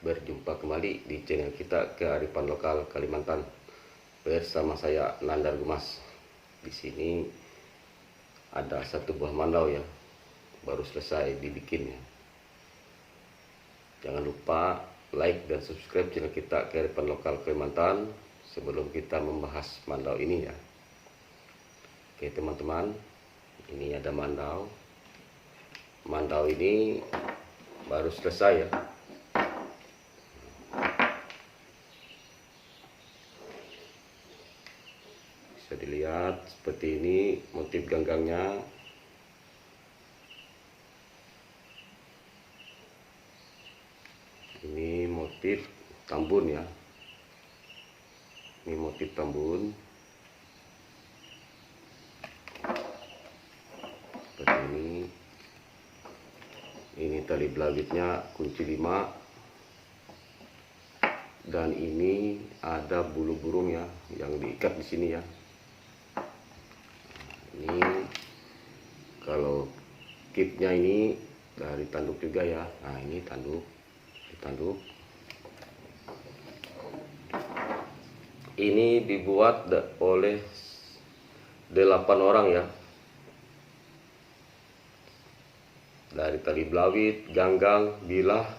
Berjumpa kembali di channel kita Kearifan Lokal Kalimantan bersama saya Nandar Gumas. Di sini ada satu buah mandau ya, baru selesai dibikinnya. Jangan lupa like dan subscribe channel kita Kearifan Lokal Kalimantan sebelum kita membahas mandau ini ya. Oke teman-teman, ini ada mandau. Mandau ini baru selesai ya. Bisa dilihat seperti ini motif ganggangnya. Ini motif tambun ya. Ini motif tambun. Seperti ini. Ini tali belawitnya kunci 5. Dan ini ada bulu burung ya yang diikat di sini ya. Ini kalau kitnya ini dari tanduk juga ya. Nah ini tanduk, ini dibuat oleh 8 orang ya, dari tali belawit, ganggang, bilah,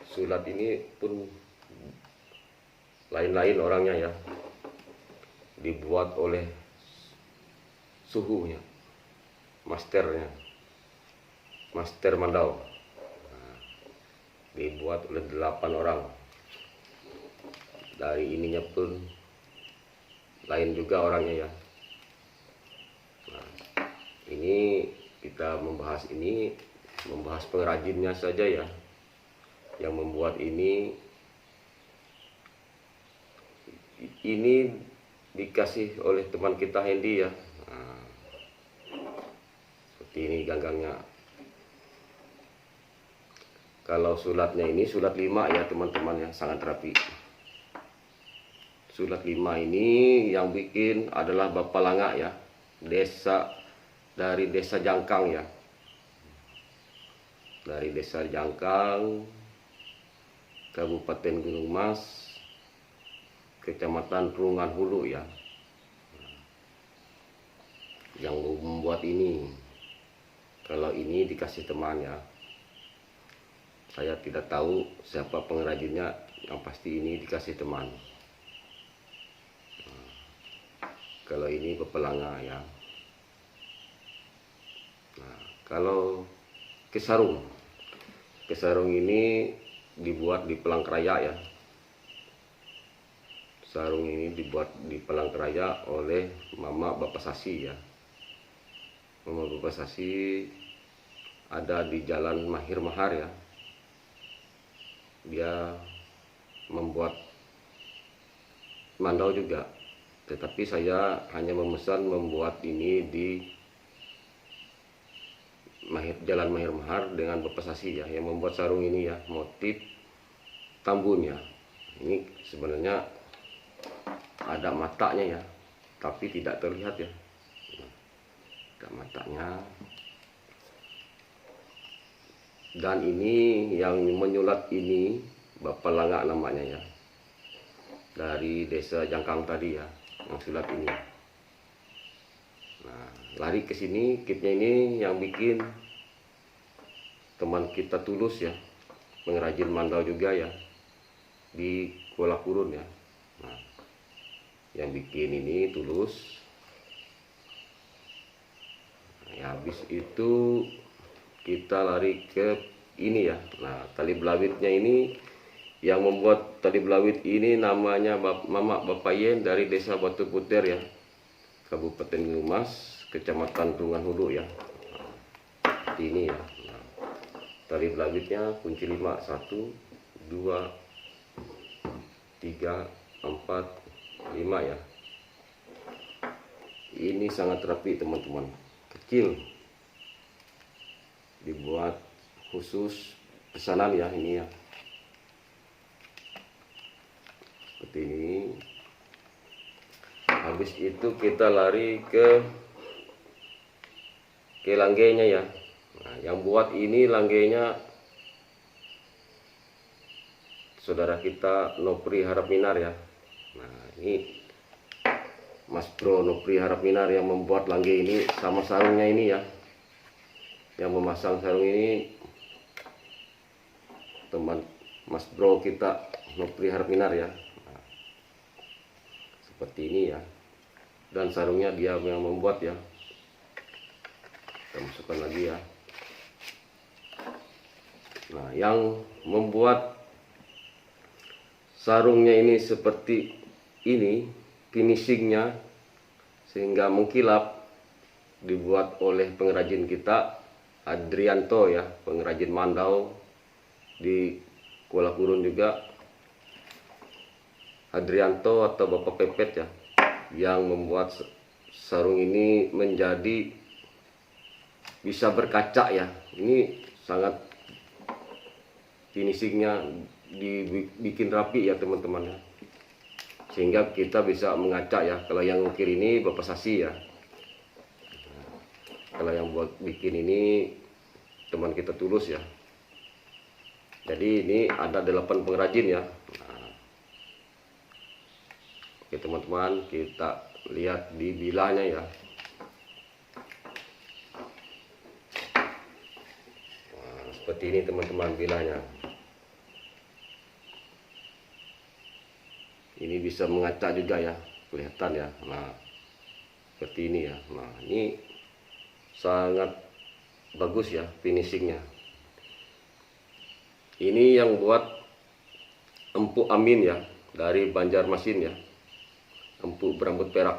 sulat ini pun lain-lain orangnya ya. Dibuat oleh suhunya, master mandau. Nah, dibuat oleh 8 orang. Dari ininya pun lain juga orangnya ya. Nah, ini kita membahas pengrajinnya saja ya, yang membuat ini dikasih oleh teman kita Hendy ya. Nah, seperti ini ganggangnya. Kalau sulatnya ini sulat 5 ya teman-teman ya, sangat rapi. Sulat 5 ini yang bikin adalah Bapak Langa ya, dari desa Jangkang ya. Dari desa Jangkang, Kabupaten Gunung Mas, Kecamatan Rungan Hulu ya. Yang membuat ini, kalau ini dikasih teman ya. Saya tidak tahu siapa pengrajinnya, yang pasti ini dikasih teman. Nah, kalau ini Pepelanga ya. Nah, kalau kesarung ini dibuat di Palangkaraya ya. Sarung ini dibuat di Palangkaraya oleh Mama Bapak Sasi ya. Mama Bapak Sasi ada di Jalan Mahir Mahar ya. Dia membuat mandau juga, tetapi saya hanya memesan membuat ini di Jalan Mahir Mahar dengan Bapak Sasi ya, yang membuat sarung ini ya, motif tambunnya. Ini sebenarnya ada matanya ya, tapi tidak terlihat ya. Ada matanya. Dan ini yang menyulat ini Bapak Langa namanya ya, dari desa Jangkang tadi ya, yang sulat ini. Nah, lari ke sini, kitnya ini yang bikin teman kita Tulus ya, pengrajin mandau juga ya, di Kuala Kurun ya. Nah, yang bikin ini Tulus. Ya, habis itu kita lari ke ini ya. Nah, tali belawitnya ini, yang membuat tali belawit ini namanya Mama Bapak Yen dari desa Batu Puter ya, Kabupaten Gunung Mas, Kecamatan Rungan Hulu ya. Nah, ini ya. Nah, tali belawitnya kunci 5, 1, 2, 3, 4, 5 ya. Ini sangat rapi teman-teman, kecil, dibuat khusus pesanan ya ini ya. Seperti ini. Habis itu kita lari ke langgenya ya. Nah, yang buat ini langgenya saudara kita Nopri Harap Minar ya. Nah ini Mas Bro Nopri Harap Minar yang membuat langge ini sama sarungnya ini ya. Yang memasang sarung ini teman Mas Bro kita Nopri Harap Minar ya. Nah, seperti ini ya. Dan sarungnya dia yang membuat ya. Kita masukkan lagi ya. Nah, yang membuat sarungnya ini seperti ini, finishingnya sehingga mengkilap, dibuat oleh pengrajin kita Adrianto ya, pengrajin mandau di Kuala Kurun juga. Adrianto atau Bapak Pepet ya, yang membuat sarung ini menjadi bisa berkaca ya. Ini sangat finishingnya dibikin rapi ya teman-teman ya, sehingga kita bisa mengaca ya. Kalau yang ngukir ini Bapak Sasi ya, kalau yang buat bikin ini teman kita Tulus ya. Jadi ini ada 8 pengrajin ya. Nah, oke teman-teman, kita lihat di bilanya ya. Nah, seperti ini teman-teman bilanya. Ini bisa mengaca juga ya, kelihatan ya. Nah seperti ini ya. Nah ini sangat bagus ya finishingnya. Ini yang buat Empu Amin ya, dari Banjarmasin ya, empu berambut perak.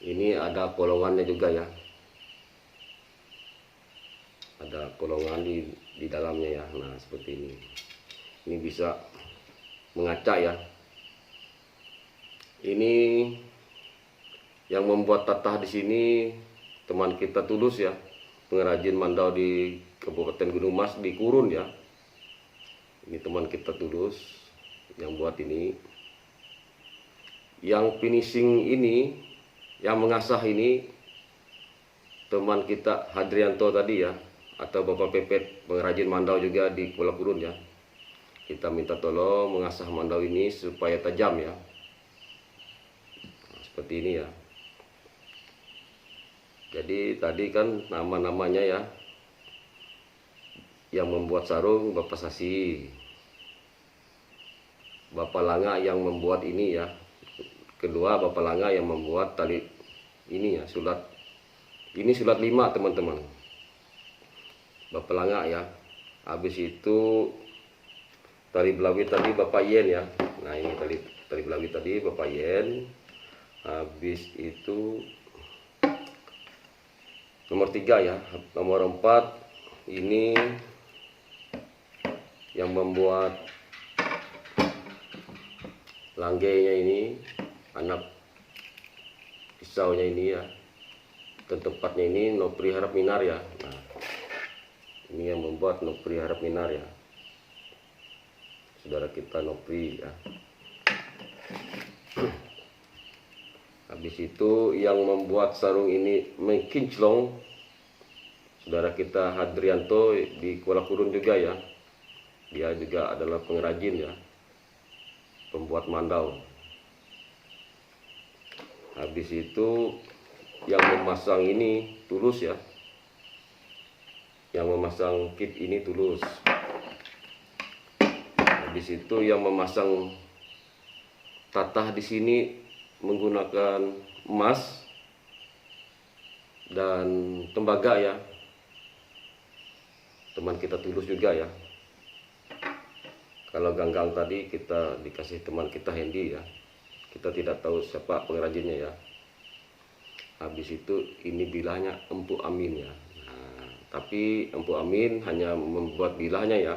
Ini ada polongannya juga ya, ada polongan di dalamnya ya. Nah seperti ini bisa mengaca ya. Ini yang membuat tatah di sini teman kita Tulus ya, pengrajin mandau di Kabupaten Gunung Mas di Kurun ya. Ini teman kita Tulus yang buat ini. Yang finishing ini, yang mengasah ini teman kita Hadrianto tadi ya, atau Bapak Pepet pengrajin mandau juga di Kuala Kurun ya. Kita minta tolong mengasah mandau ini supaya tajam ya. Nah, seperti ini ya. Jadi tadi kan nama-namanya ya, yang membuat sarung Bapak Sasi, Bapak Langa yang membuat ini ya. Kedua Bapak Langa yang membuat tali ini ya, sulat. Ini sulat 5 teman-teman, Bapak Langa ya. Habis itu tali belawit tadi Bapak Yen ya. Nah ini tali belawit tadi Bapak Yen. Habis itu nomor 3 ya. Nomor 4 ini yang membuat langgenya ini, anak pisaunya ini ya, dan tempatnya ini Nopri Harap Minar ya. Nah, ini yang membuat Nopri Harap Minar ya, saudara kita Nopri ya. Habis itu yang membuat sarung ini mengkinclong saudara kita Hadrianto di Kuala Kurun juga ya. Dia juga adalah pengrajin ya, pembuat mandau. Habis itu yang memasang ini Tulus ya, yang memasang kit ini Tulus. Habis itu yang memasang tatah di sini menggunakan emas dan tembaga ya, teman kita Tulus juga ya. Kalau ganggang tadi kita dikasih teman kita Hendy ya, kita tidak tahu siapa pengrajinnya ya. Habis itu ini bilahnya Empu Amin ya. Nah, tapi Empu Amin hanya membuat bilahnya ya,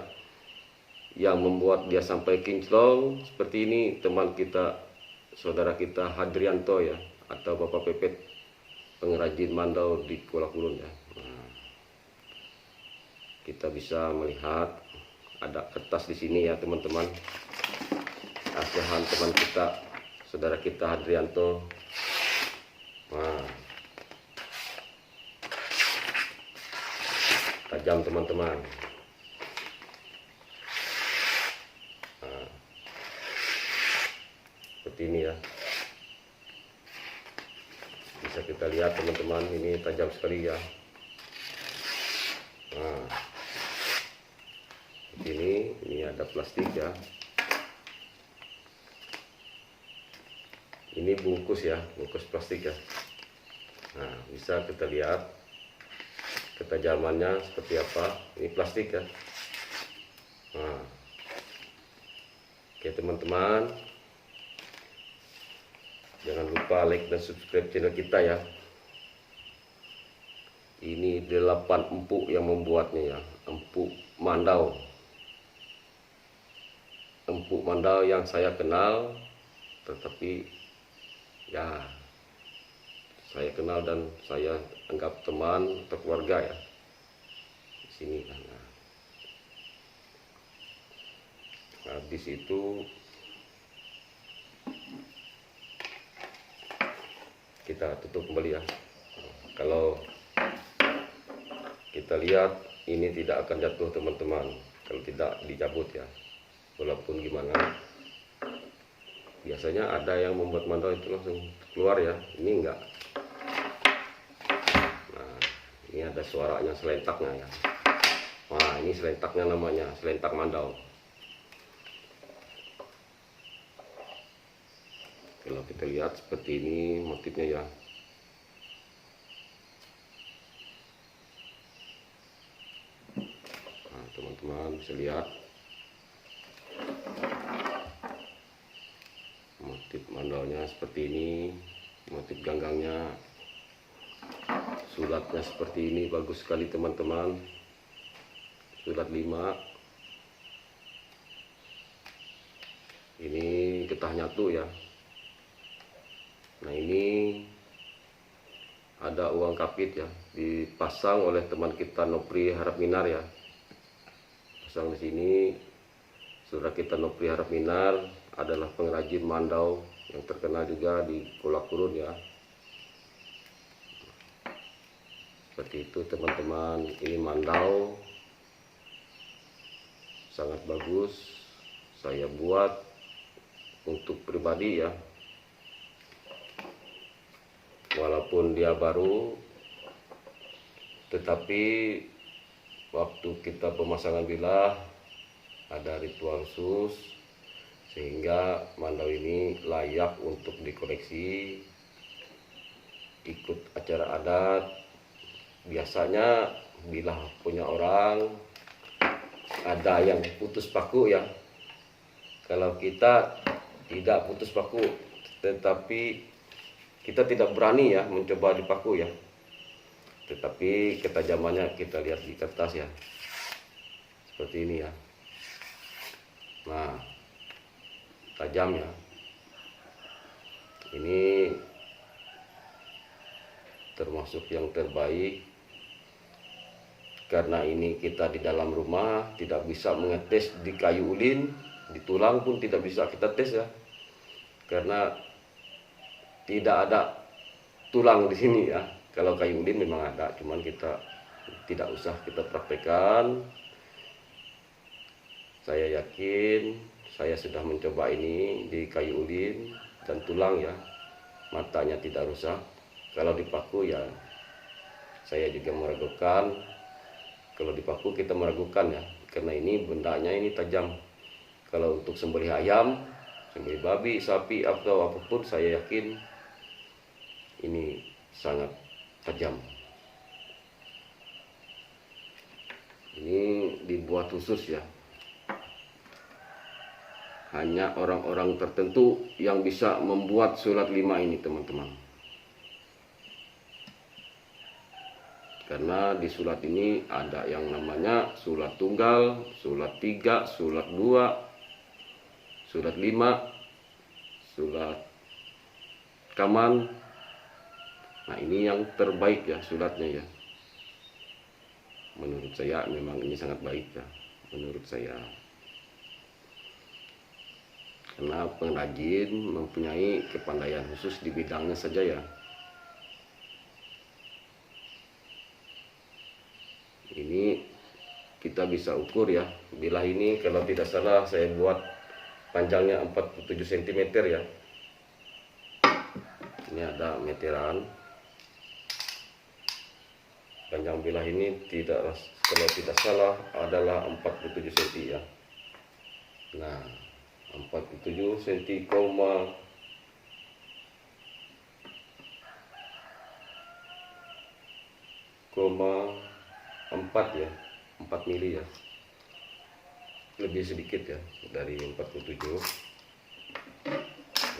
yang membuat dia sampai kinclong seperti ini teman kita, saudara kita Hadrianto ya, atau Bapak Pepet pengrajin mandau di Kuala Kurun ya. Nah, kita bisa melihat ada kertas di sini ya teman-teman, asihan teman kita, saudara kita Hadrianto. Nah, kita tajam teman-teman. Nah, seperti ini ya, bisa kita lihat teman-teman, ini tajam sekali ya. Nah, ini ada plastik ya, ini bungkus ya, bungkus plastik ya. Nah, bisa kita lihat ketajamannya seperti apa. Ini plastik ya. Nah, oke teman-teman, jangan lupa like dan subscribe channel kita ya. Ini 8 empuk yang membuatnya ya, empuk mandau. Empuk mandau yang saya kenal, tetapi ya saya kenal dan saya anggap teman atau keluarga ya di sini kan. Nah, habis itu kita tutup kembali ya. Kalau kita lihat ini tidak akan jatuh teman-teman kalau tidak dicabut ya, walaupun gimana. Biasanya ada yang membuat mandau itu langsung keluar ya, ini enggak. Nah, ini ada suaranya, selentaknya ya. Wah, ini selentaknya namanya, selentak mandau. Kalau kita lihat seperti ini motifnya ya. Nah, teman-teman bisa lihat motif mandaunya seperti ini, motif ganggangnya, sulatnya seperti ini, bagus sekali teman-teman. Sulat 5. Ini getah nyatu ya. Nah, ini ada uang kapit ya, dipasang oleh teman kita Nopri Harap Minar ya. Pasang di sini. Saudara kita Nopri Harap Minar adalah pengrajin mandau yang terkenal juga di Pulau Kurun ya. Seperti itu teman-teman, ini mandau sangat bagus, saya buat untuk pribadi ya, walaupun dia baru, tetapi waktu kita pemasangan bilah ada ritual khusus sehingga mandau ini layak untuk dikoleksi, ikut acara adat. Biasanya bila punya orang ada yang putus paku ya, kalau kita tidak putus paku, tetapi kita tidak berani ya mencoba dipaku ya, tetapi ketajamannya kita lihat di kertas ya, seperti ini ya. Nah, tajam ya. Ini termasuk yang terbaik, karena ini kita di dalam rumah tidak bisa mengetes di kayu ulin, di tulang pun tidak bisa kita tes ya, karena tidak ada tulang di sini ya. Kalau kayu ulin memang ada, cuman kita tidak usah kita praktekkan. Saya yakin saya sudah mencoba ini di kayu ulin dan tulang ya, matanya tidak rusak. Kalau dipaku ya saya juga meragukan. Kalau dipaku kita meragukan ya, karena ini bendanya ini tajam. Kalau untuk sembelih ayam, sembelih babi, sapi atau apapun, saya yakin ini sangat tajam. Ini dibuat khusus ya, hanya orang-orang tertentu yang bisa membuat sulat 5 ini teman-teman. Karena di sulat ini ada yang namanya sulat tunggal, sulat 3, sulat 2, sulat 5, sulat kaman. Nah, ini yang terbaik ya sulatnya ya. Menurut saya memang ini sangat baik ya, menurut saya. Karena pengrajin mempunyai kepandaian khusus di bidangnya saja ya. Ini kita bisa ukur ya. Bilah ini kalau tidak salah saya buat panjangnya 47 cm ya. Ini ada meteran. Panjang bilah ini kalau tidak salah adalah 47 cm ya. Nah, 47 cm, 4 ya, 4 mili ya, lebih sedikit ya dari 47.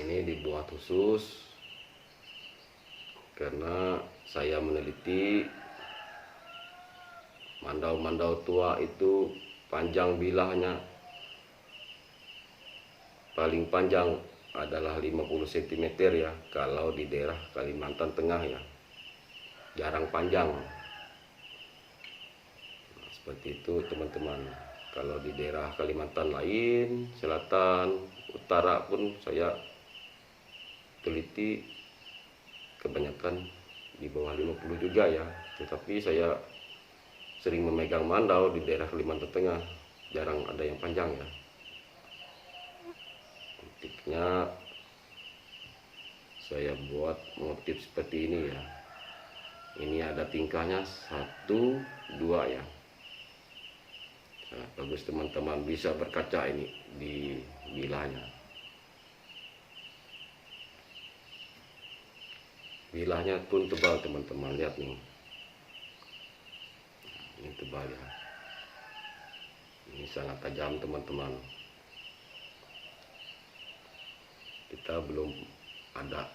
Ini dibuat khusus karena saya meneliti mandau-mandau tua itu panjang bilahnya paling panjang adalah 50 cm ya, kalau di daerah Kalimantan Tengah ya, jarang panjang. Seperti itu teman-teman. Kalau di daerah Kalimantan lain, selatan, utara pun saya teliti kebanyakan di bawah 50 juga ya. Tetapi saya sering memegang mandau di daerah Kalimantan Tengah, jarang ada yang panjang ya. Motifnya saya buat motif seperti ini ya. Ini ada tingkahnya 1, 2 ya. Nah, bagus teman-teman, bisa berkaca ini di bilahnya. Bilahnya pun tebal teman-teman, lihat nih. Ini tebal ya. Ini sangat tajam teman-teman. Kita belum ada.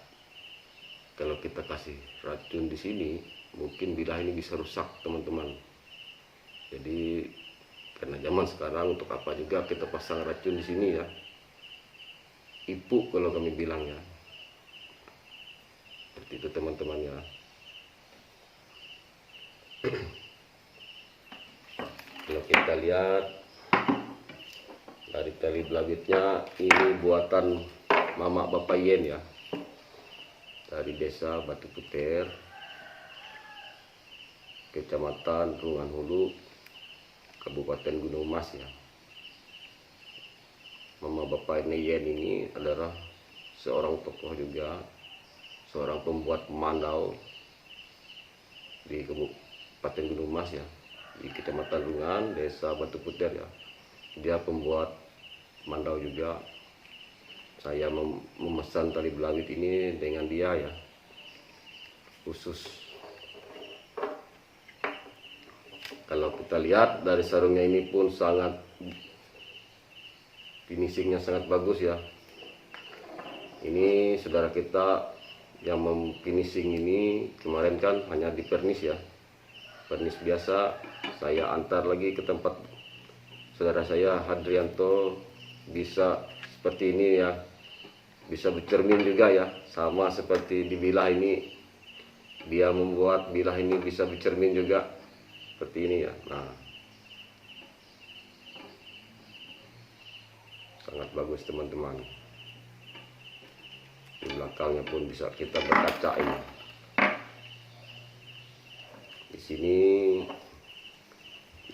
Kalau kita kasih racun di sini, mungkin bilah ini bisa rusak teman-teman. Jadi karena zaman sekarang untuk apa juga kita pasang racun di sini ya. Ipu kalau kami bilang ya. Seperti itu teman-teman ya. Kalau kita lihat dari tali belawitnya, ini buatan Mama Bapak Yen ya, dari desa Batu Puter, Kecamatan Rungan Hulu, Kabupaten Gunung Mas ya. Mama Bapak Yen ini adalah seorang tokoh juga, seorang pembuat mandau di Kabupaten Gunung Mas ya, di Kecamatan Rungan, desa Batu Puter ya. Dia pembuat mandau juga. Saya memesan tali belawit ini dengan dia ya, khusus. Kalau kita lihat dari sarungnya ini pun sangat, finishingnya sangat bagus ya. Ini saudara kita yang memfinishing ini kemarin kan hanya di pernis ya, pernis biasa. Saya antar lagi ke tempat saudara saya Hadrianto, bisa seperti ini ya, bisa bercermin juga ya, sama seperti di bilah ini. Dia membuat bilah ini bisa bercermin juga seperti ini ya. Nah, sangat bagus teman-teman. Di belakangnya pun bisa kita berkaca ini. Di sini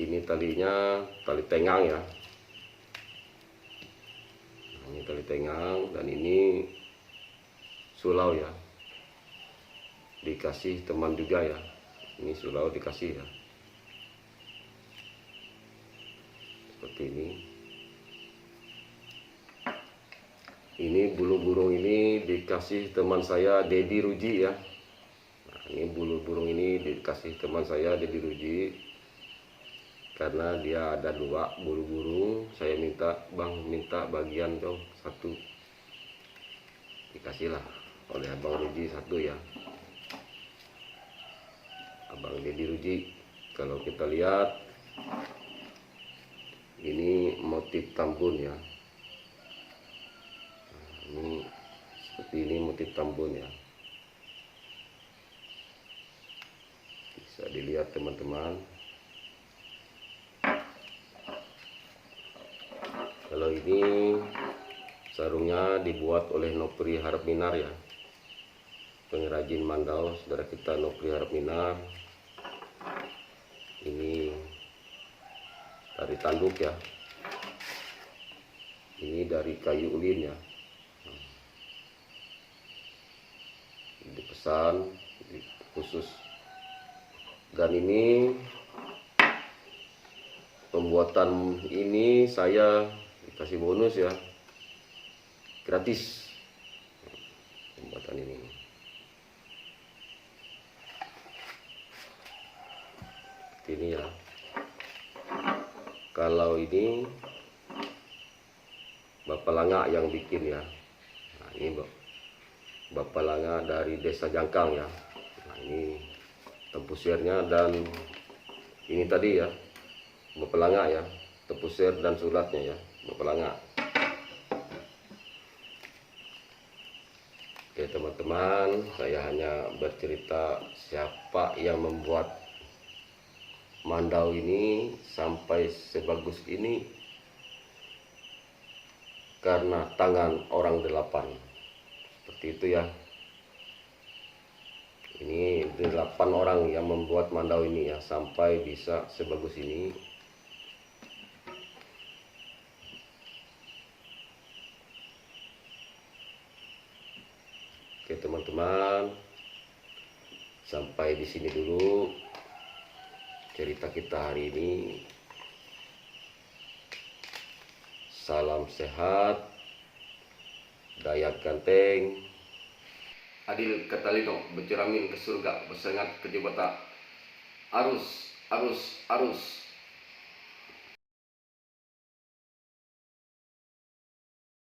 ini talinya tali tengang ya. Ini tali tengang dan ini sulau ya. Dikasih teman juga ya. Ini sulau dikasih ya. Seperti ini. Ini bulu burung ini dikasih teman saya Dedi Ruji ya. Nah, ini bulu burung ini dikasih teman saya Dedi Ruji. Karena dia ada 2 bulu burung, saya minta, Bang, minta bagian dong 1. Dikasihlah oleh Abang Ruji 1 ya. Abang Dedi Ruji. Kalau kita lihat ini motif tambun ya. Ini seperti ini motif tambun ya, bisa dilihat teman-teman. Kalau ini sarungnya dibuat oleh Nopri Harap Minar ya, pengrajin mandau saudara kita Nopri Harap Minar. Ini tanduk ya. Ini dari kayu ulin ya. Dipesan khusus. Dan ini pembuatan ini saya dikasih bonus ya, gratis pembuatan ini. Ini ya. Kalau ini Bapak Langa yang bikin ya. Nah, ini Bapak Langa dari Desa Jangkang ya. Nah, ini tempusirnya dan ini tadi ya Bapak Langa ya, tempusir dan suratnya ya Bapak Langa. Oke teman-teman, saya hanya bercerita siapa yang membuat mandau ini sampai sebagus ini karena tangan orang 8. Seperti itu ya. Ini 8 orang yang membuat mandau ini ya sampai bisa sebagus ini. Oke teman-teman, sampai di sini dulu cerita kita hari ini. Salam sehat, Dayak Ganteng, Adil Katalino, berceramin ke surga, bersengat ke jebata. Arus, arus, arus.